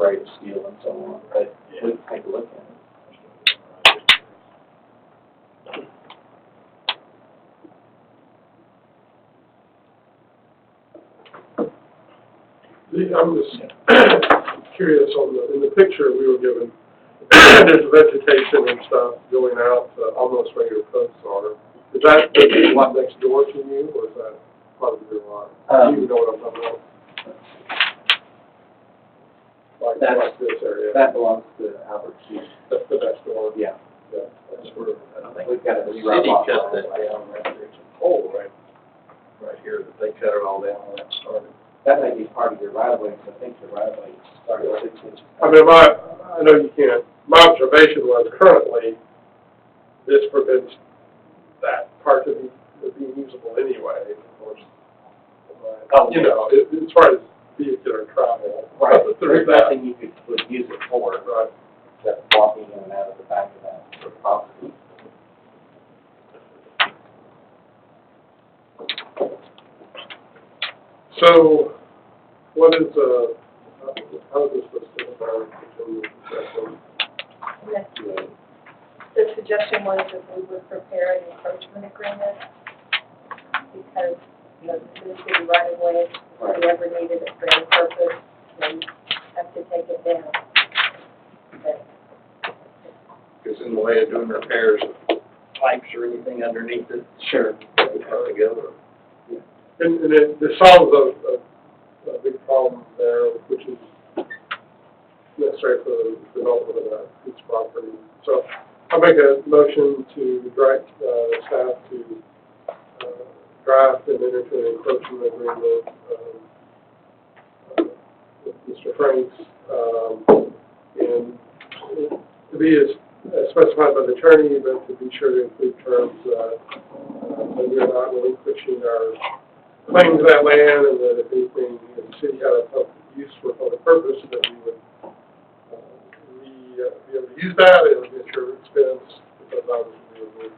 rate of steel and so on, but we can take a look at it. I'm just curious in the picture we were given, there's vegetation and stuff going out almost where your posts are. Is that the lot next door to you, or is that part of your lot? Do you know what I'm talking about? Like this area. That belongs to Albert Hughes. That's the next door. Yeah. Yeah. That's where I think We've got a the city city cut cut that that down, there's a pole right here that they cut it all down when that started. That may be part of your right of way, because I think your right of way started 6 inches. I mean, I know you can't, my observation was currently, this prevents that part of being usable anyway, of course. You know, as far as vehicular travel. Right, There's there's that. nothing you would use it for, Right. except walking in and out of the back of that property. So, what is, how is this listed in our continuing discussion? The suggestion was that we would prepare an encroachment agreement because, you know, this is city right of way, if we ever needed it for any purpose, then have to take it down. But Because in the way of doing repairs, pipes or anything underneath it, Sure. they would have to go. And it solves a big problem there, which is necessary for the development of that piece of property. So I'll make a motion to direct staff to draft and enter into an encroachment agreement with Mr. Franks, and to be as specified by the attorney, but to be sure to include terms that we are not relinquishing our claim to that land, and that if anything, if the city had a public use for public purpose, that we would be able to use that and at your expense, because obviously we would.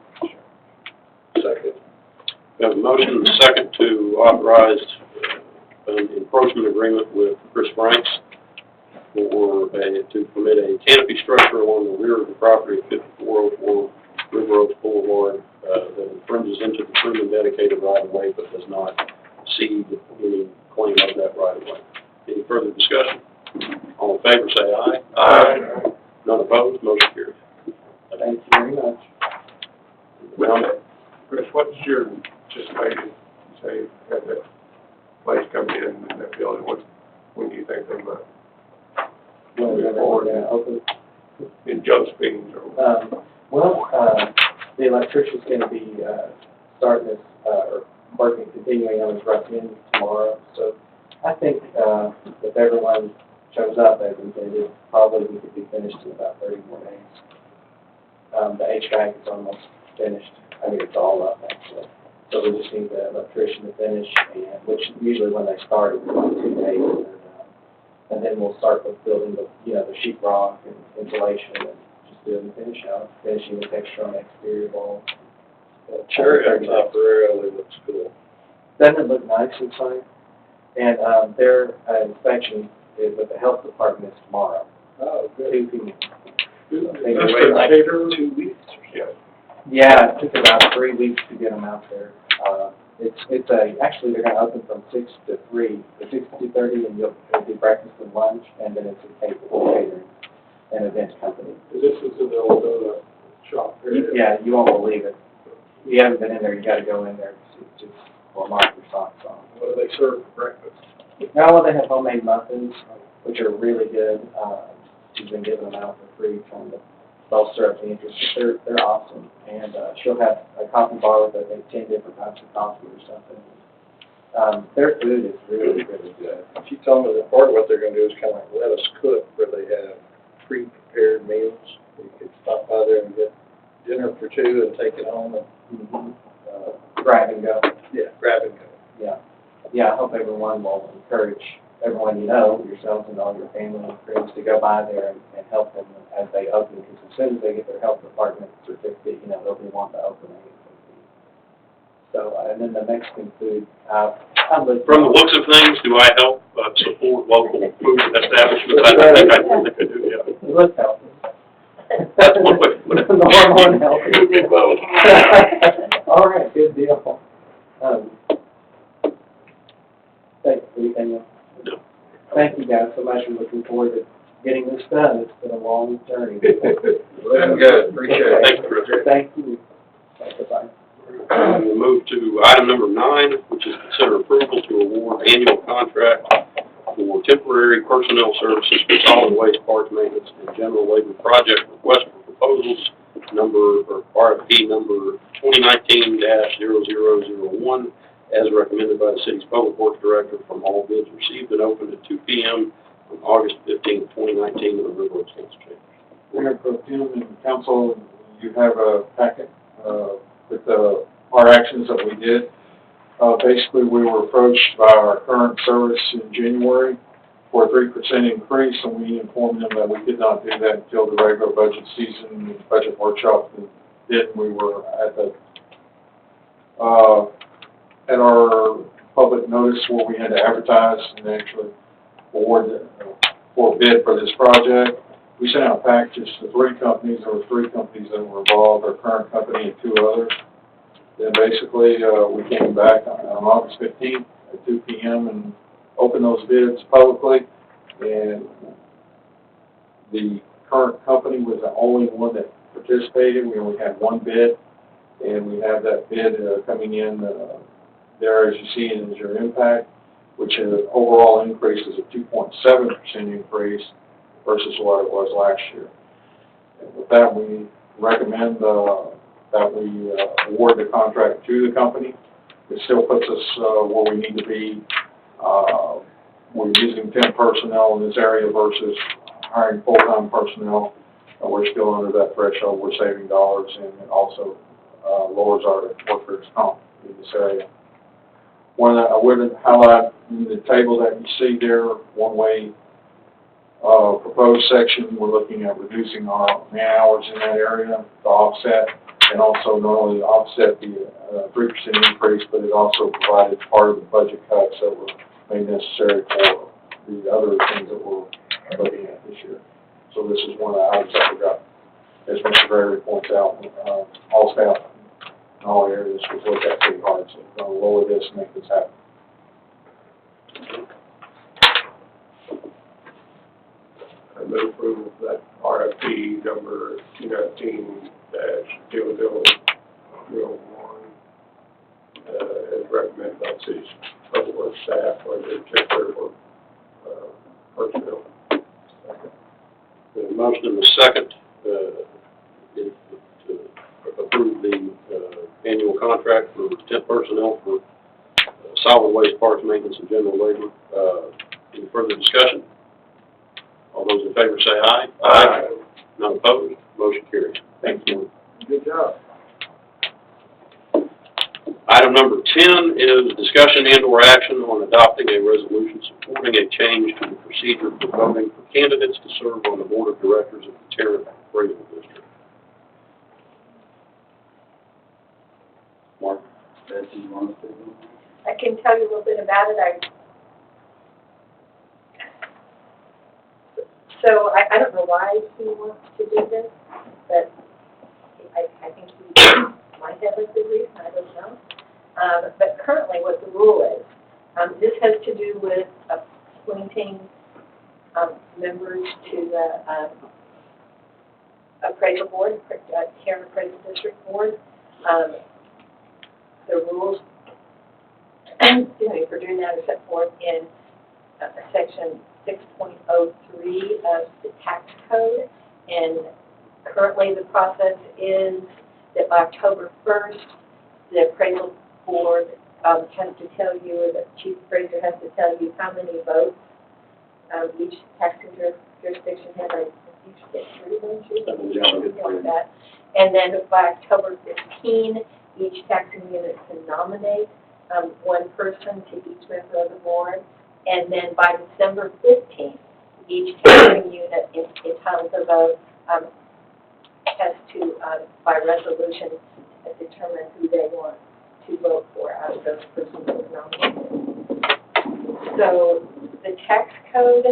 Second. We have a motion and a second to authorize an encroachment agreement with Chris Franks to permit a canopy structure along the rear of the property at 5404 River Oaks Boulevard that infringes into the Truman dedicated right-of-way but does not cede any claim of that right-of-way. Any further discussion? All in favor, say aye. Aye. None opposed, motion carries. Thank you very much. Well, Chris, what's your anticipated, say, have that place come in that building, when do you think they might When move they're forward going to open. in Josephine or? The electrician's going to be starting this, or working, continuing on his rough end tomorrow. So I think if everyone shows up as intended, probably we could be finished in about 30 more days. The HVAC is almost finished. I mean, it's all up, actually. So we just need the electrician to finish, and which usually when they start, it's about 2 days. And then we'll start with building the sheet rock and insulation and just doing the finish out, finishing the texture on the exterior wall. Cherry on top really looks cool. Doesn't it look nice inside? And their inspection is with the health department is tomorrow. Oh, 2 p.m. Is They're this waiting for like cater? 2 weeks or Yeah. Yeah, it took about 3 weeks to get them out there. Actually they're going to open from 6 to 3, or 6 to 2:30, and you'll do breakfast and lunch, and then it's a catering and event company. This is in the old shop area. Yeah, you won't believe it. If you haven't been in there, you got to go in there. It's just, well, knock your socks off. What do they serve for breakfast? Now, they have homemade muffins, which are really good. She's been giving them out for free, trying to bolster up the interest. They're awesome, and she'll have a coffee bar with, I think, 10 different types of coffee or something. Their food is really, really good. She told me that part of what they're gonna do is kind of like let us cook, where they have pre-prepared meals. You could stop by there and get dinner for 2 and take it home and, Grab and go. grab and go. Yeah. Yeah, I hope everyone will encourage everyone you know, yourselves and all your family and friends, to go by there and help them as they open, because as soon as they get their health department certificate, they'll be wanting to open ASAP. So, and then the Mexican food, From the looks of things, do I help support local food establishments? I think I do, yeah. It looks healthy. That's one way to put it. Normal and healthy. You did both. All right, good deal. Thanks, anything else? No. Thank you guys so much. We're looking forward to getting this done. It's been a long journey. Looking good, appreciate it. Thank you, Chris. Thank you. Bye-bye. We'll move to item number 9, which is consider approval to award annual contract for temporary personnel services for solid waste parts maintenance and general labor project request for proposals RFP number 2019-0001, as recommended by the city's public works director, from all bids received and opened at 2 p.m. on August 15, 2019, in the Railroad Council Chamber. Mayor Pro Tem and council, you have a packet with our actions that we did. Basically, we were approached by our current service in January for a 3% increase, and we informed them that we could not do that until the regular budget season, the budget workshop. And then we were at our public notice where we had to advertise and actually award for bid for this project. We sent out packages to 3 companies. There were 3 companies that were involved, our current company and 2 others. Then basically, we came back on August 15th at 2 p.m. and opened those bids publicly. And the current company was the only one that participated. We only had 1 bid, and we have that bid coming in there, as you see, and is your impact, which is an overall increase is a 2.7% increase versus what it was last year. And with that, we recommend that we award the contract to the company. It still puts us where we need to be. We're using temp personnel in this area versus hiring full-time personnel. We're still under that threshold. We're saving dollars, and it also lowers our workers' comp in this area. One that I would highlight in the table that you see there, one-way proposed section, we're looking at reducing our man hours in that area to offset, and also not only offset the 3% increase, but it also provided part of the budget cuts that were made necessary for the other things that we're looking at this year. So this is one of the items that we got, as Mr. Gregory points out, all staff in all areas was looked at pretty hard, so we're going to lower this and make this happen. I move approval of that RFP number 2019-0001, as recommended by the city's public works staff for their temporary work personnel. The motion and the second to approve the annual contract for temp personnel for solid waste parts maintenance and general labor. Any further discussion? All those in favor say aye. Aye. None opposed. Motion carries. Thank you. Good job. Item number 10 is discussion and/or action on adopting a resolution supporting a change to the procedure for voting for candidates to serve on the board of directors of the Tarrant Appraisal District. Mark? Betsy, you want to say I can tell you a little bit about it. So I don't know why he wants to do this, but I think he might have a good reason, I don't know. But currently what the rule is, this has to do with appointing members to the appraisal board, Tarrant Appraisal District Board. The rules for doing that are set forth in section 6.03 of the tax code, and currently the process is that by October 1st, the appraisal board has to tell you, or the chief appraiser has to tell you how many votes each taxing jurisdiction has. I think you get 3 votes, something like that. And then by October 15, each taxing unit can nominate 1 person to each member of the board. And then by December 15th, each taxing unit entitled to vote has to, by resolution, determine who they want to vote for out of those persons who are nominated. So the tax code